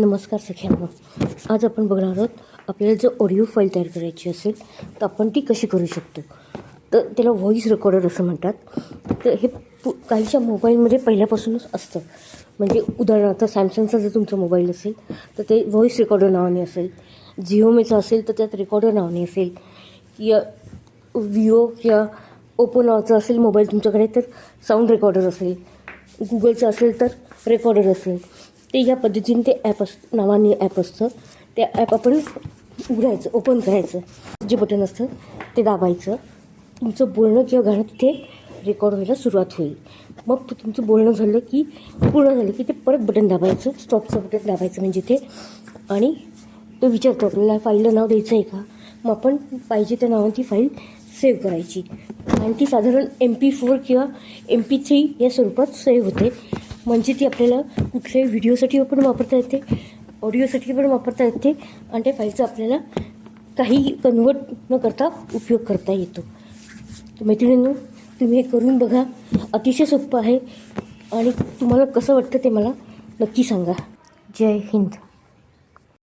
नमस्कार सगळ्यांना. आज आपण बघणार आहोत आपल्याला जर ऑडिओ फाईल तयार करायची असेल तर आपण ती कशी करू शकतो. तर त्याला व्हॉईस रेकॉर्डर असं म्हणतात. तर हे काहीच्या मोबाईलमध्ये पहिल्यापासूनच असतं. म्हणजे उदाहरणार्थ सॅमसंगचा जर तुमचा मोबाईल असेल तर ते व्हॉईस रेकॉर्डर नावाने असेल, जिओमीचा असेल तर त्यात रेकॉर्डर नावाने असेल, या विओ किंवा ओप्पो नावाचा असेल मोबाईल तुमच्याकडे तर साऊंड रेकॉर्डर असेल, गुगलचं असेल तर रेकॉर्डर असेल. ते या पद्धतीने ते ॲप नावाने ॲप असतं. त्या ॲप आपण उघडायचं, ओपन करायचं, जे बटन असतं ते दाबायचं. तुमचं बोलणं किंवा गाणं तिथे रेकॉर्ड व्हायला सुरुवात होईल. मग तुमचं बोलणं झालं की पूर्ण झालं की ते परत बटन दाबायचं, स्टॉपचं बटन दाबायचं म्हणजे ते, आणि तो विचारतो आपल्याला फाईलला नाव द्यायचं आहे का. मग आपण पाहिजे त्या नावाने ती फाईल सेव्ह करायची आणि ती साधारण MP4 किंवा MP3 या स्वरूपात सेव्ह होते. म्हणजे ती आपल्याला कुठल्याही व्हिडिओसाठी पण वापरता येते, ऑडिओसाठी पण वापरता येते आणि त्या फाईलचा आपल्याला काही कन्वर्ट न करता उपयोग करता येतो. तर मैत्रिणींनो, तुम्ही हे करून बघा. अतिशय सोपं आहे आणि तुम्हाला कसं वाटतं ते मला नक्की सांगा. जय हिंद.